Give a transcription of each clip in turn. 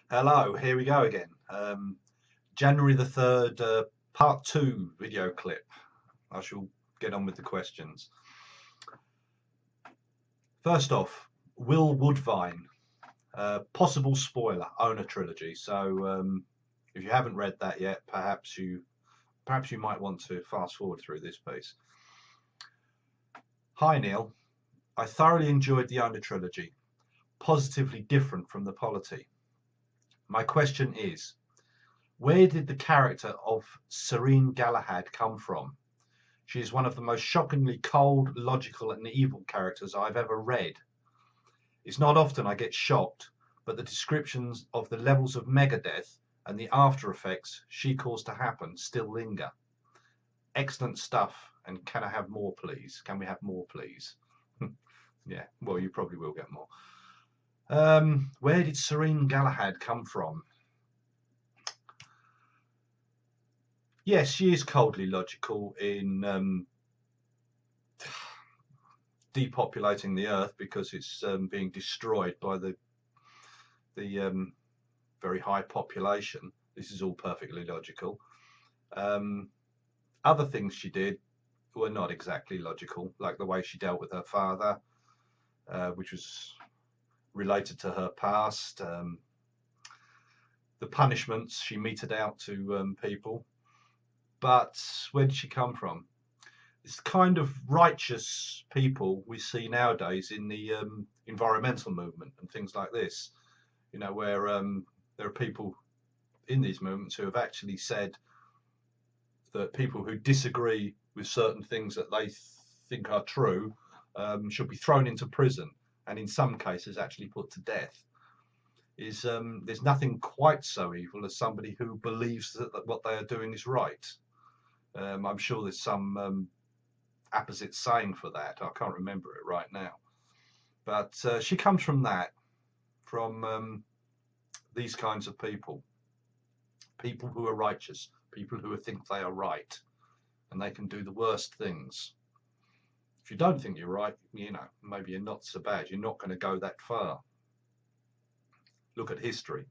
Hello, here we go again. January the 3rd, part 2 video clip. I shall get on with the questions. First off, Will Woodvine, possible spoiler, own a trilogy. So if you haven't read that yet, perhaps you might want to fast forward through this piece. Hi Neil, I thoroughly enjoyed the Owner trilogy, positively different from the polity. My question is, where did the character of Serene Galahad come from? She is one of the most shockingly cold, logical, and evil characters I've ever read. It's not often I get shocked, but the descriptions of the levels of megadeath and the after effects she caused to happen still linger. Excellent stuff, and can I have more, please? Can we have more, please? Yeah, well, you probably will get more. Where did Serene Galahad come from? Yes, she is coldly logical in depopulating the earth because it's being destroyed by the very high population. This is all perfectly logical. Other things she did were not exactly logical, like the way she dealt with her father, which was related to her past. The punishments she meted out to people. But where did she come from? It's the kind of righteous people we see nowadays in the environmental movement and things like this. You know, where there are people in these movements who have actually said that people who disagree with certain things that they think are true should be thrown into prison and in some cases actually put to death. There's nothing quite so evil as somebody who believes that what they are doing is right. I'm sure there's some apposite saying for that. I can't remember it right now. But she comes from that, from these kinds of people who are righteous, people who think they are right, and they can do the worst things. If you don't think you're right, you know, maybe you're not so bad. You're not going to go that far. Look at history.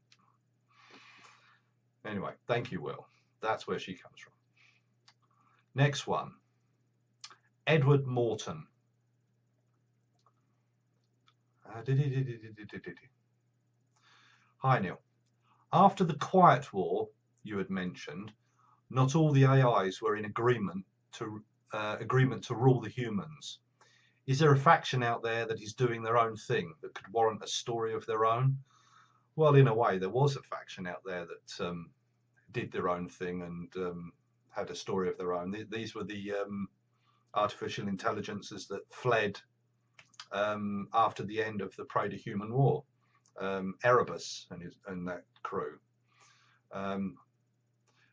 Anyway, thank you, Will. That's where she comes from. Next one. Edward Morton. Hi, Neil. After the Quiet War you had mentioned, not all the AIs were in agreement to rule the humans. Is there a faction out there that is doing their own thing that could warrant a story of their own? Well, in a way, there was a faction out there that did their own thing and had a story of their own. These were the artificial intelligences that fled after the end of the Prey to Human War. Erebus and that crew.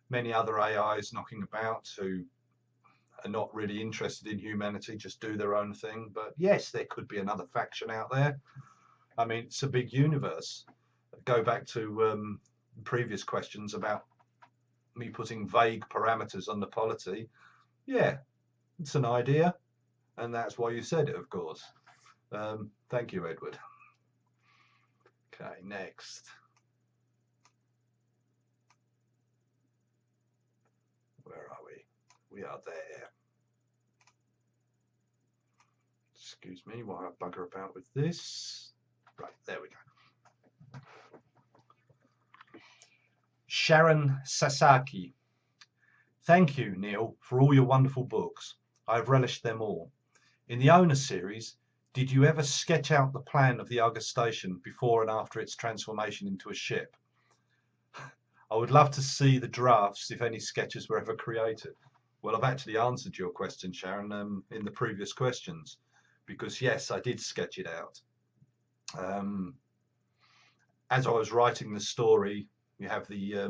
Many other AIs knocking about who are not really interested in humanity, just do their own thing. But yes, there could be another faction out there. I mean, it's a big universe. Go back to previous questions about me putting vague parameters on the polity. Yeah, it's an idea, and that's why you said it, of course. Thank you, Edward. Okay, next. Where are we? We are there. Excuse me while I bugger about with this. Right, there we go. Sharon Sasaki. Thank you, Neil, for all your wonderful books. I've relished them all. In the Owner series, did you ever sketch out the plan of the Argus station before and after its transformation into a ship? I would love to see the drafts if any sketches were ever created. Well, I've actually answered your question, Sharon, in the previous questions, because yes, I did sketch it out. As I was writing the story, you have the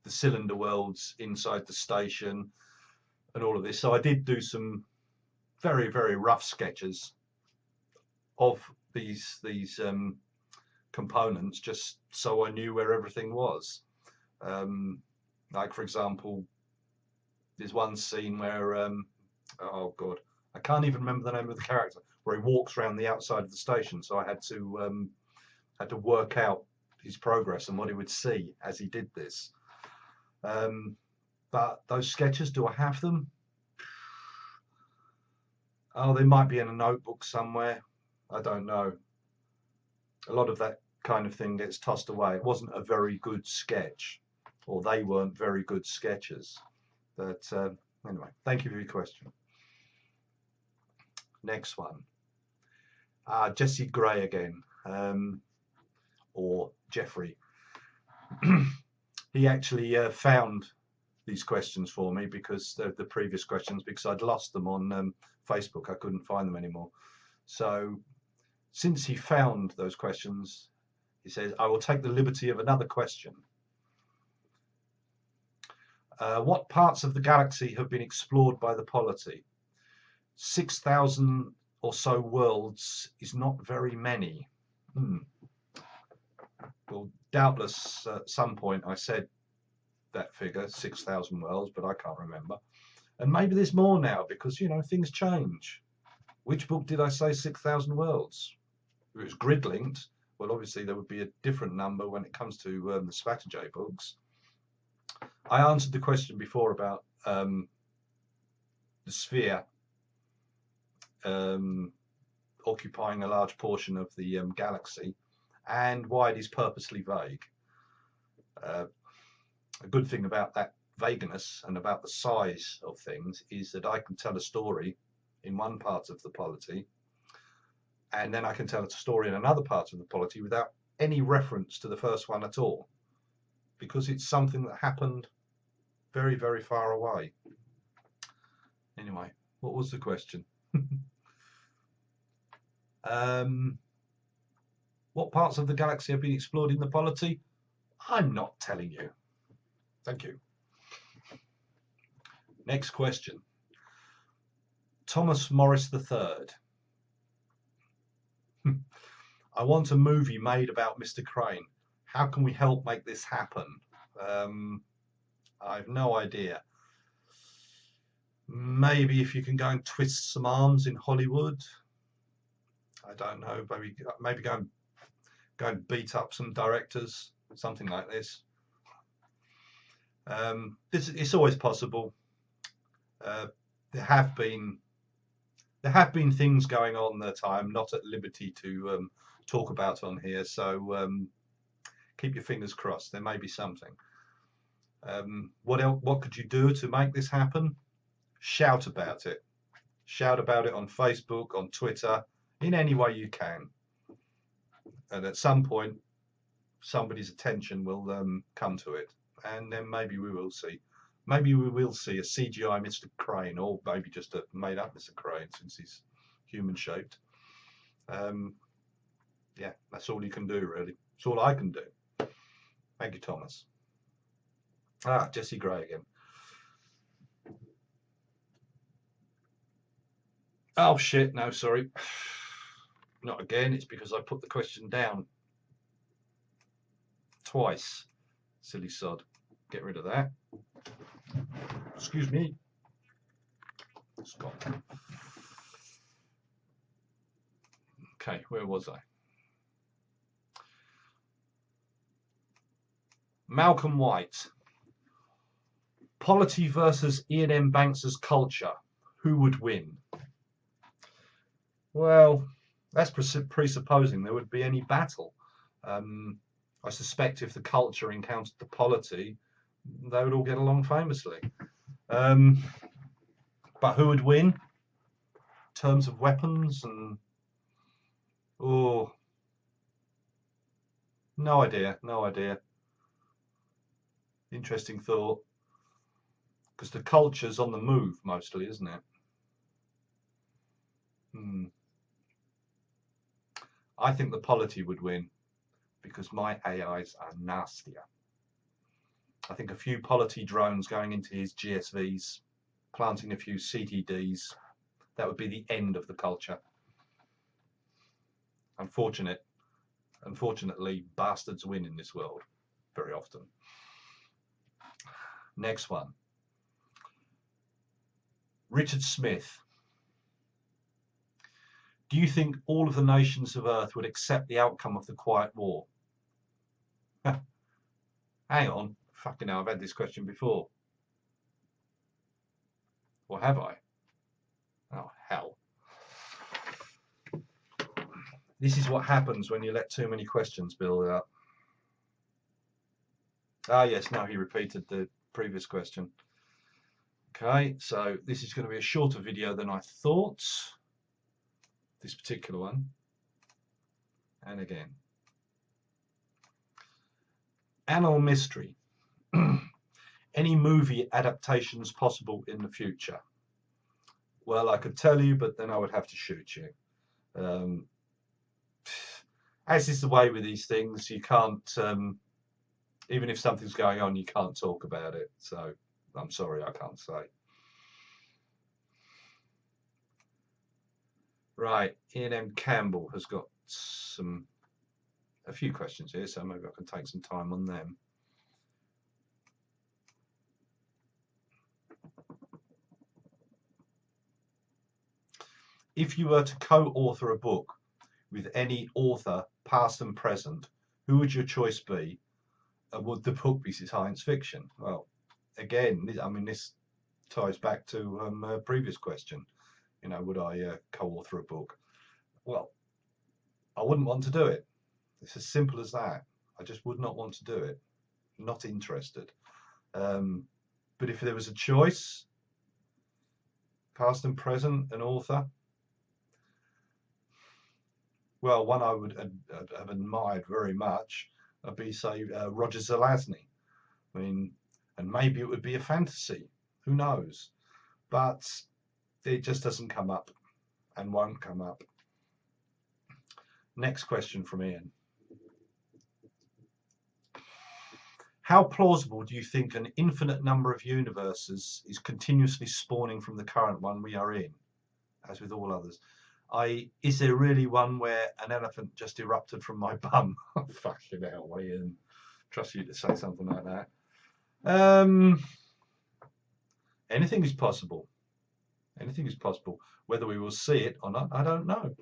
cylinder worlds inside the station and all of this. So I did do some very, very rough sketches of these components, just so I knew where everything was. Like, for example, there's one scene where, oh God, I can't even remember the name of the character, where he walks around the outside of the station. So I had to work out his progress and what he would see as he did this. But those sketches, do I have them? Oh, they might be in a notebook somewhere. I don't know. A lot of that kind of thing gets tossed away. It wasn't a very good sketch, or they weren't very good sketches. But anyway, thank you for your question. Next one. Jesse Gray again, or Jeffrey. He actually found these questions for me, because the previous questions, because I'd lost them on Facebook. I couldn't find them anymore. So since he found those questions, he says, I will take the liberty of another question. What parts of the galaxy have been explored by the polity? 6,000 or so worlds is not very many. Well, doubtless at some point I said that figure, 6,000 worlds, but I can't remember. And maybe there's more now, because, you know, things change. Which book did I say 6,000 worlds? If it was grid linked, well, obviously there would be a different number when it comes to the Spatterjay books. I answered the question before about the sphere occupying a large portion of the galaxy, and why it is purposely vague. A good thing about that vagueness and about the size of things is that I can tell a story in one part of the polity, and then I can tell a story in another part of the polity without any reference to the first one at all, because it's something that happened very, very far away. Anyway, what was the question? What parts of the galaxy have been explored in the polity? I'm not telling you. Thank you. Next question. Thomas Morris III. I want a movie made about Mr. Crane. How can we help make this happen? I have no idea. Maybe if you can go and twist some arms in Hollywood. I don't know. Maybe go and beat up some directors, something like this. It's always possible. There have been things going on that I'm not at liberty to talk about on here, so keep your fingers crossed. There may be something. What could you do to make this happen? Shout about it. Shout about it on Facebook, on Twitter, in any way you can. And at some point, somebody's attention will come to it, and then maybe we will see. Maybe we will see a CGI Mr. Crane, or maybe just a made-up Mr. Crane, since he's human-shaped. Yeah, that's all you can do, really. It's all I can do. Thank you, Thomas. Jesse Gray again. Oh, shit, no, sorry. Not again. It's because I put the question down twice. Silly sod. Get rid of that. Excuse me. Stop. Okay, where was I? Malcolm White. Polity versus Ian M. Banks's culture. Who would win? Well, that's presupposing there would be any battle. I suspect if the culture encountered the polity, they would all get along famously. But who would win? In terms of weapons and... Oh, no idea, no idea. Interesting thought. Because the culture's on the move mostly, isn't it? I think the polity would win, because my AIs are nastier. I think a few polity drones going into his GSVs, planting a few CTDs, that would be the end of the culture. Unfortunately, bastards win in this world very often. Next one. Richard Smith. Do you think all of the nations of Earth would accept the outcome of the Quiet War? Hang on. Fucking hell, I've had this question before. Or have I? Oh, hell. This is what happens when you let too many questions build up. Ah, yes, now he repeated the previous question. Okay, so this is going to be a shorter video than I thought. This particular one. And again. Animal mystery. Any movie adaptations possible in the future? Well, I could tell you, but then I would have to shoot you. As is the way with these things, you can't, even if something's going on, you can't talk about it. So I'm sorry, I can't say. Right, Ian M. Campbell has got a few questions here, so maybe I can take some time on them. If you were to co-author a book with any author, past and present, who would your choice be? And would the book be science fiction? Well, again, I mean, this ties back to a previous question. You know, would I co-author a book? Well, I wouldn't want to do it. It's as simple as that. I just would not want to do it. Not interested. But if there was a choice, past and present, an author, well, one I would have admired very much would be, say, Roger Zelazny. I mean, and maybe it would be a fantasy. Who knows? But it just doesn't come up and won't come up. Next question from Ian. How plausible do you think an infinite number of universes is continuously spawning from the current one we are in, as with all others? Is there really one where an elephant just erupted from my bum? Fucking hell, Ian. Trust you to say something like that. Anything is possible. Anything is possible. Whether we will see it or not, I don't know.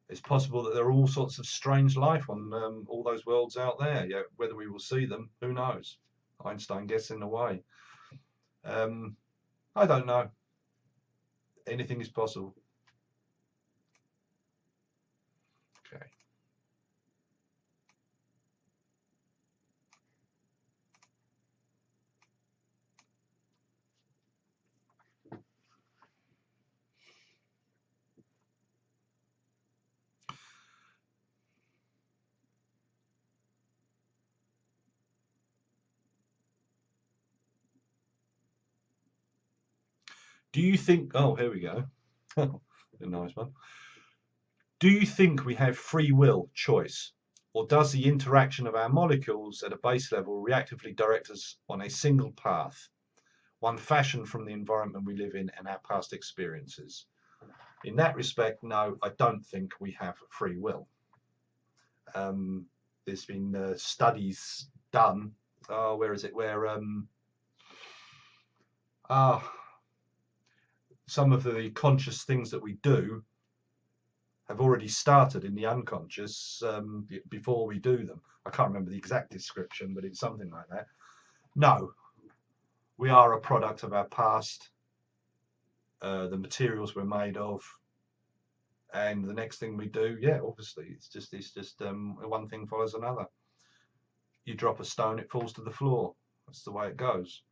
It's possible that there are all sorts of strange life on all those worlds out there. Yeah, whether we will see them, who knows? Einstein gets in the way. I don't know. Anything is possible. Okay. Do you think, oh, here we go. A nice one. Do you think we have free will, choice, or does the interaction of our molecules at a base level reactively direct us on a single path, one fashioned from the environment we live in and our past experiences? In that respect, no, I don't think we have free will. There's been studies done. Where is it? Where some of the conscious things that we do have already started in the unconscious before we do them. I can't remember the exact description, but it's something like that. No, we are a product of our past, the materials we're made of, and the next thing we do, yeah, obviously, it's just one thing follows another. You drop a stone, it falls to the floor. That's the way it goes.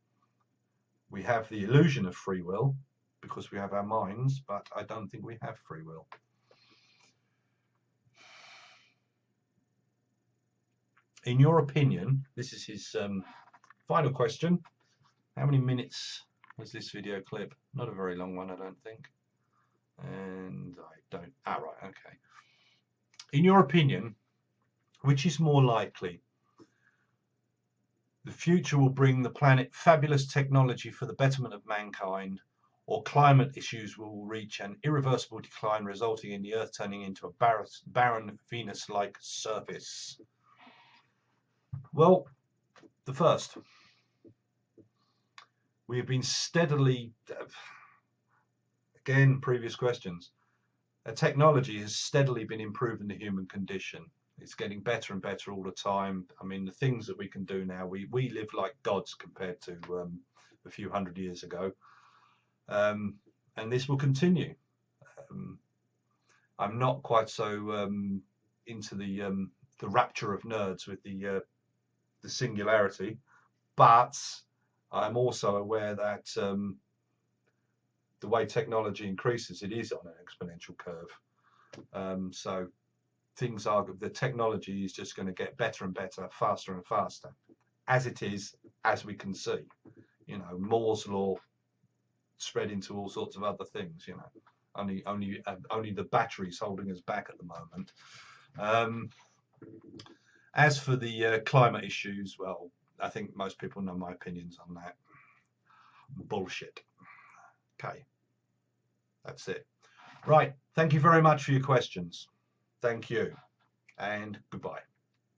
We have the illusion of free will because we have our minds, but I don't think we have free will. In your opinion, this is his final question. How many minutes was this video clip? Not a very long one, I don't think. And I don't. Ah, right, okay. In your opinion, which is more likely? The future will bring the planet fabulous technology for the betterment of mankind, or climate issues will reach an irreversible decline, resulting in the Earth turning into a barren Venus-like surface? Well, the first. We have been steadily, again, previous questions, technology has steadily been improving the human condition. It's getting better and better all the time. I mean, the things that we can do now, we live like gods compared to a few hundred years ago, and this will continue. Um, I'm not quite so into the rapture of nerds with the singularity, but I'm also aware that the way technology increases, it is on an exponential curve. So the technology is just going to get better and better, faster and faster, as it is, as we can see. You know, Moore's law spread into all sorts of other things. You know, only the batteries holding us back at the moment. As for the climate issues, well, I think most people know my opinions on that. Bullshit. Okay, that's it. Right. Thank you very much for your questions. Thank you, and goodbye.